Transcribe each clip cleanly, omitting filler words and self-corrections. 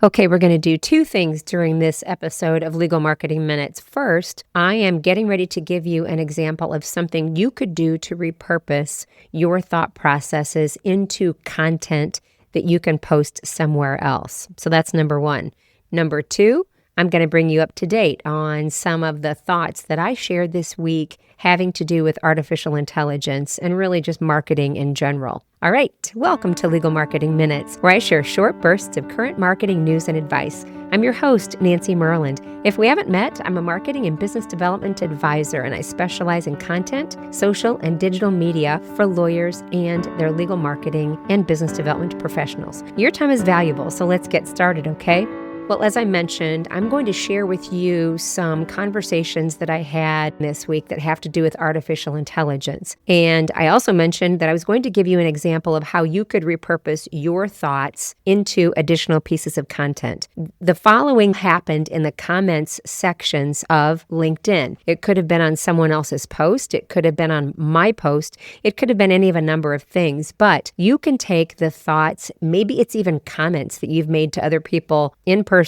Okay, we're going to do two things during this episode of Legal Marketing Minutes. First, I am getting ready to give you an example of something you could do to repurpose your thought processes into content that you can post somewhere else. So that's number one. Number two, I'm going to bring you up to date on some of the thoughts that I shared this week having to do with artificial intelligence and really just marketing in general. All right, welcome to Legal Marketing Minutes, where I share short bursts of current marketing news and advice. I'm your host, Nancy Merland. If we haven't met, I'm a marketing and business development advisor, and I specialize in content, social, and digital media for lawyers and their legal marketing and business development professionals. Your time is valuable, so let's get started, okay? Well, as I mentioned, I'm going to share with you some conversations that I had this week that have to do with artificial intelligence. And I also mentioned that I was going to give you an example of how you could repurpose your thoughts into additional pieces of content. The following happened in the comments sections of LinkedIn. It could have been on someone else's post. It could have been on my post. It could have been any of a number of things. But you can take the thoughts, maybe it's even comments that you've made to other people in person,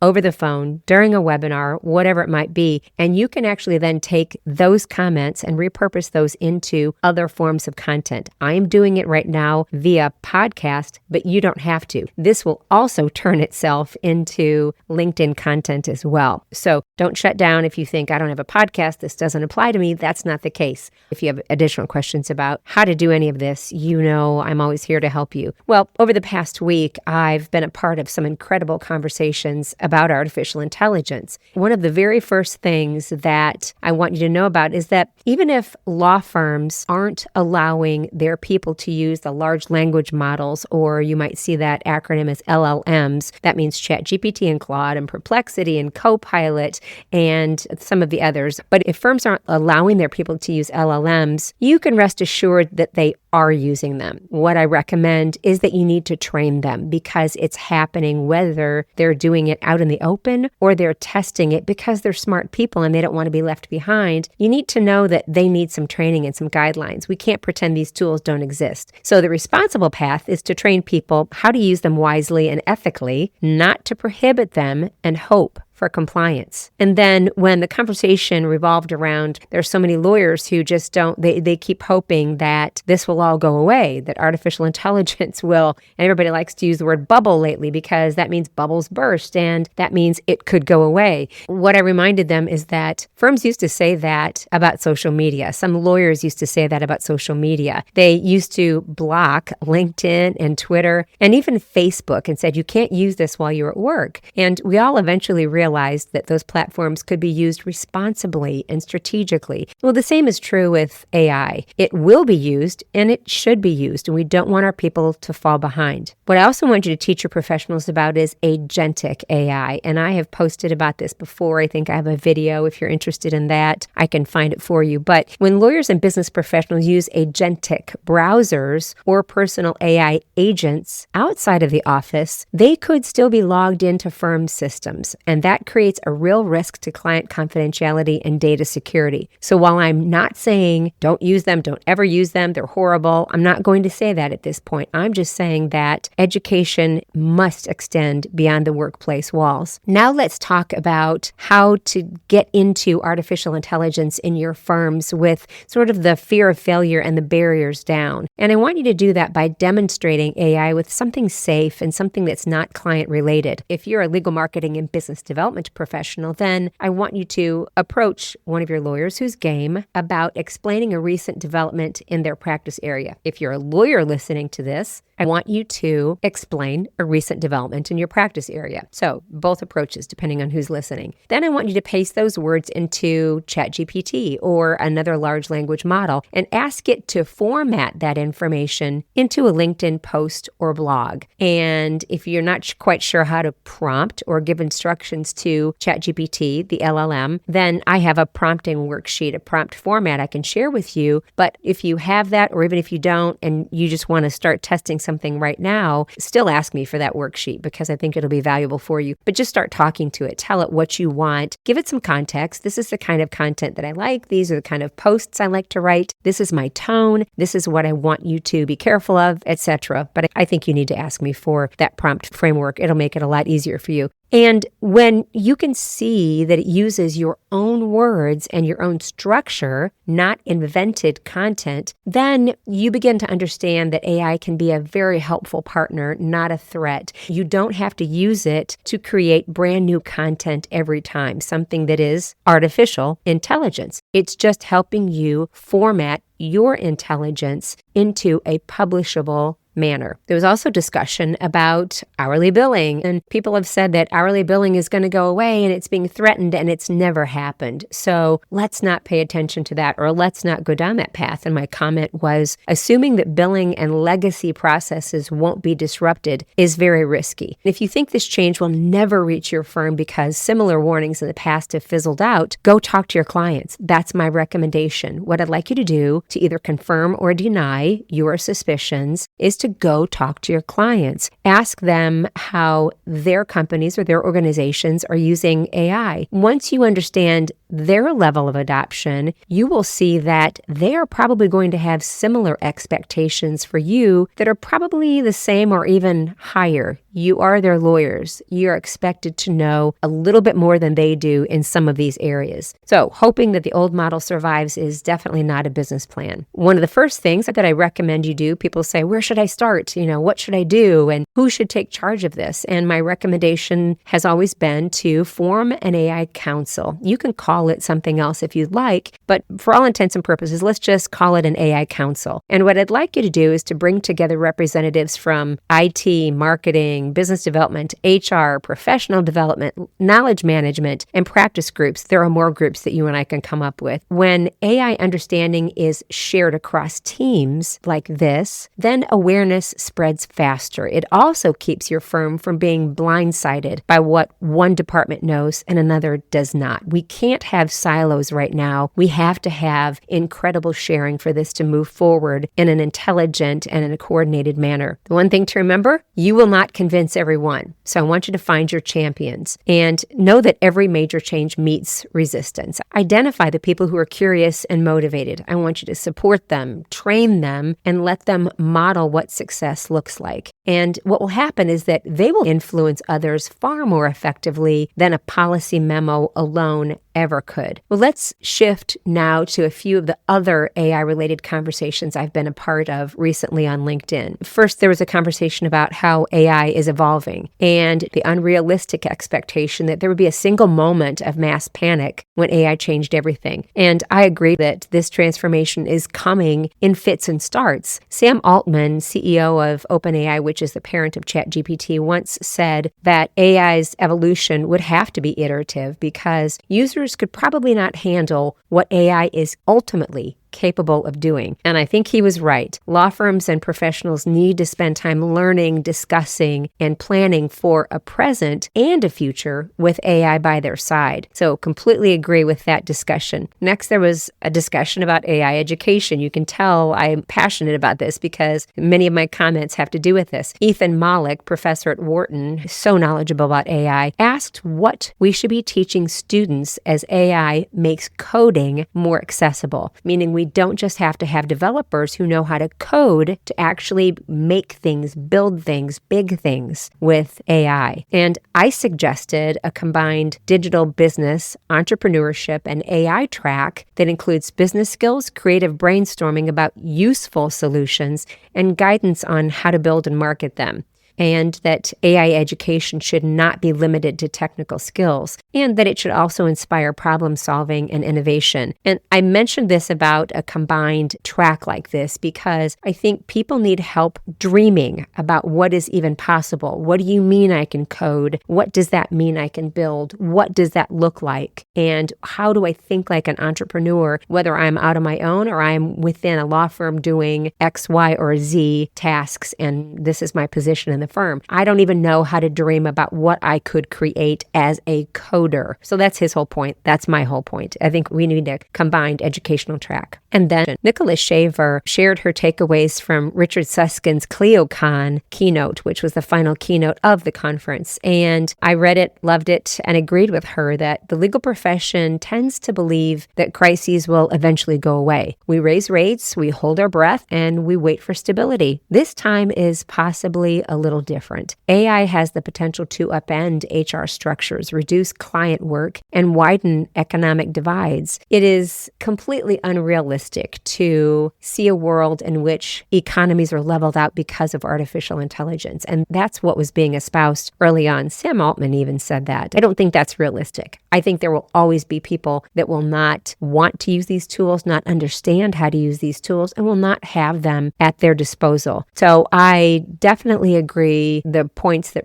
over the phone, during a webinar, whatever it might be, and you can actually then take those comments and repurpose those into other forms of content. I am doing it right now via podcast, but you don't have to. This will also turn itself into LinkedIn content as well. So don't shut down if you think, I don't have a podcast, this doesn't apply to me. That's not the case. If you have additional questions about how to do any of this, you know I'm always here to help you. Well, over the past week, I've been a part of some incredible conversations about artificial intelligence. One of the very first things that I want you to know about is that even if law firms aren't allowing their people to use the large language models, or you might see that acronym as LLMs, that means ChatGPT and Claude and Perplexity and Copilot and some of the others. But if firms aren't allowing their people to use LLMs, you can rest assured that they are using them. What I recommend is that you need to train them because it's happening whether they're doing it out in the open or they're testing it because they're smart people and they don't want to be left behind. You need to know that they need some training and some guidelines. We can't pretend these tools don't exist. So the responsible path is to train people how to use them wisely and ethically, not to prohibit them and hope for compliance. And then when the conversation revolved around, there's so many lawyers who just they keep hoping that this will all go away, that artificial intelligence will, and everybody likes to use the word bubble lately because that means bubbles burst and that means it could go away. What I reminded them is that firms used to say that about social media. Some lawyers used to say that about social media. They used to block LinkedIn and Twitter and even Facebook and said, you can't use this while you're at work. And we all eventually realized that those platforms could be used responsibly and strategically. Well, the same is true with AI. It will be used and it should be used, and we don't want our people to fall behind. What I also want you to teach your professionals about is agentic AI, and I have posted about this before. I think I have a video. If you're interested in that, I can find it for you. But when lawyers and business professionals use agentic browsers or personal AI agents outside of the office, they could still be logged into firm systems, and that creates a real risk to client confidentiality and data security. So while I'm not saying don't use them, don't ever use them, they're horrible, I'm not going to say that at this point. I'm just saying that education must extend beyond the workplace walls. Now let's talk about how to get into artificial intelligence in your firms with sort of the fear of failure and the barriers down. And I want you to do that by demonstrating AI with something safe and something that's not client related. If you're a legal marketing and business development professional, then I want you to approach one of your lawyers who's game about explaining a recent development in their practice area. If you're a lawyer listening to this, I want you to explain a recent development in your practice area. So both approaches, depending on who's listening. Then I want you to paste those words into ChatGPT or another large language model and ask it to format that information into a LinkedIn post or blog. And if you're not quite sure how to prompt or give instructions to ChatGPT, the LLM, then I have a prompting worksheet, a prompt format I can share with you. But if you have that, or even if you don't, and you just want to start testing something right now, still ask me for that worksheet because I think it'll be valuable for you. But just start talking to it. Tell it what you want. Give it some context. This is the kind of content that I like. These are the kind of posts I like to write. This is my tone. This is what I want you to be careful of, etc. But I think you need to ask me for that prompt framework. It'll make it a lot easier for you. And when you can see that it uses your own words and your own structure, not invented content, then you begin to understand that AI can be a very helpful partner, not a threat. You don't have to use it to create brand new content every time, something that is artificial intelligence. It's just helping you format your intelligence into a publishable manner. There was also discussion about hourly billing, and people have said that hourly billing is going to go away and it's being threatened, and it's never happened. So let's not pay attention to that, or let's not go down that path. And my comment was, assuming that billing and legacy processes won't be disrupted is very risky. If you think this change will never reach your firm because similar warnings in the past have fizzled out, go talk to your clients. That's my recommendation. What I'd like you to do to either confirm or deny your suspicions is to go talk to your clients. Ask them how their companies or their organizations are using AI. Once you understand their level of adoption, you will see that they are probably going to have similar expectations for you that are probably the same or even higher. You are their lawyers. You're expected to know a little bit more than they do in some of these areas. So hoping that the old model survives is definitely not a business plan. One of the first things that I recommend you do, people say, where should I start? What should I do? And who should take charge of this? And my recommendation has always been to form an AI council. You can call it something else if you'd like, but for all intents and purposes, let's just call it an AI council. And what I'd like you to do is to bring together representatives from IT, marketing, business development, HR, professional development, knowledge management, and practice groups. There are more groups that you and I can come up with. When AI understanding is shared across teams like this, then awareness spreads faster. It also keeps your firm from being blindsided by what one department knows and another does not. We can't have silos right now. We have to have incredible sharing for this to move forward in an intelligent and in a coordinated manner. The one thing to remember, you will not convince everyone. So I want you to find your champions and know that every major change meets resistance. Identify the people who are curious and motivated. I want you to support them, train them, and let them model what success looks like. And what will happen is that they will influence others far more effectively than a policy memo alone ever could. Well, let's shift now to a few of the other AI-related conversations I've been a part of recently on LinkedIn. First, there was a conversation about how AI is evolving and the unrealistic expectation that there would be a single moment of mass panic when AI changed everything. And I agree that this transformation is coming in fits and starts. Sam Altman, CEO of OpenAI, which is the parent of ChatGPT, once said that AI's evolution would have to be iterative because users could probably not handle what AI is ultimately capable of doing. And I think he was right. Law firms and professionals need to spend time learning, discussing, and planning for a present and a future with AI by their side. So completely agree with that discussion. Next, there was a discussion about AI education. You can tell I'm passionate about this because many of my comments have to do with this. Ethan Malik, professor at Wharton, so knowledgeable about AI, asked what we should be teaching students as AI makes coding more accessible, meaning we don't just have to have developers who know how to code to actually make things, build things, big things with AI. And I suggested a combined digital business, entrepreneurship, and AI track that includes business skills, creative brainstorming about useful solutions, and guidance on how to build and market them. And that AI education should not be limited to technical skills, and that it should also inspire problem solving and innovation. And I mentioned this about a combined track like this because I think people need help dreaming about what is even possible. What do you mean I can code? What does that mean I can build? What does that look like? And how do I think like an entrepreneur, whether I'm out on my own or I'm within a law firm doing X, Y, or Z tasks, and this is my position in the firm. I don't even know how to dream about what I could create as a coder. So that's his whole point. That's my whole point. I think we need a combined educational track. And then Nicholas Shaver shared her takeaways from Richard Susskind's CleoCon keynote, which was the final keynote of the conference. And I read it, loved it, and agreed with her that the legal profession tends to believe that crises will eventually go away. We raise rates, we hold our breath, and we wait for stability. This time is possibly a little different. AI has the potential to upend HR structures, reduce client work, and widen economic divides. It is completely unrealistic to see a world in which economies are leveled out because of artificial intelligence. And that's what was being espoused early on. Sam Altman even said that. I don't think that's realistic. I think there will always be people that will not want to use these tools, not understand how to use these tools, and will not have them at their disposal. So I definitely agree the points that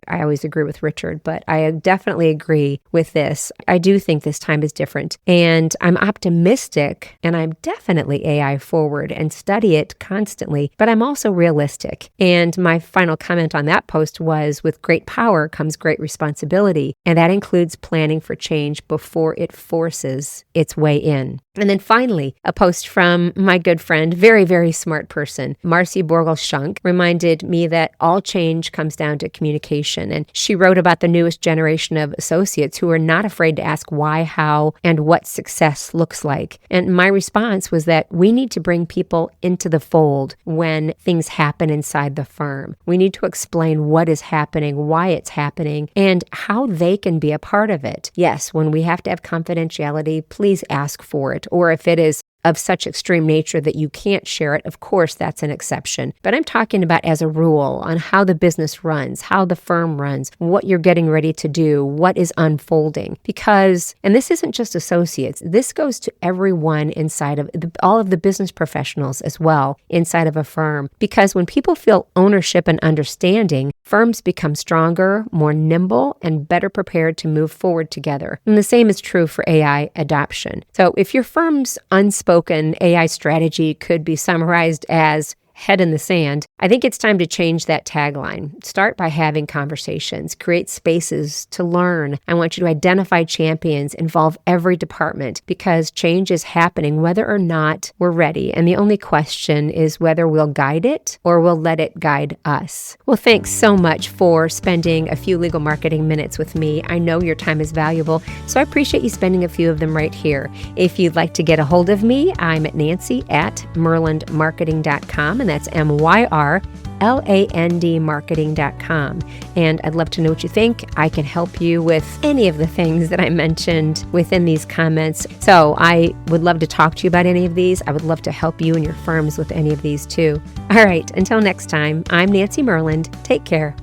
I always agree with Richard, but I definitely agree with this. I do think this time is different, and I'm optimistic, and I'm definitely AI forward and study it constantly, but I'm also realistic. And my final comment on that post was, with great power comes great responsibility, and that includes planning for change before it forces its way in. And then finally, a post from my good friend, very, very smart person, Marcy Borgel-Schunk, reminded me that all change comes down to communication. And she wrote about the newest generation of associates who are not afraid to ask why, how, and what success looks like. And my response was that we need to bring people into the fold when things happen inside the firm. We need to explain what is happening, why it's happening, and how they can be a part of it. Yes, when we have to have confidentiality, please ask for it. Or if it is of such extreme nature that you can't share it, of course, that's an exception. But I'm talking about as a rule on how the business runs, how the firm runs, what you're getting ready to do, what is unfolding. Because, and this isn't just associates, this goes to everyone inside of all of the business professionals as well inside of a firm. Because when people feel ownership and understanding, firms become stronger, more nimble, and better prepared to move forward together. And the same is true for AI adoption. So if your firm's unspoken AI strategy could be summarized as head in the sand, I think it's time to change that tagline. Start by having conversations, create spaces to learn. I want you to identify champions, involve every department, because change is happening whether or not we're ready. And the only question is whether we'll guide it or we'll let it guide us. Well, thanks so much for spending a few legal marketing minutes with me. I know your time is valuable, so I appreciate you spending a few of them right here. If you'd like to get a hold of me, I'm at nancy@myrlandmarketing.com. And that's MYRLAND marketing.com. And I'd love to know what you think. I can help you with any of the things that I mentioned within these comments. So I would love to talk to you about any of these. I would love to help you and your firms with any of these too. All right, until next time, I'm Nancy Myrland. Take care.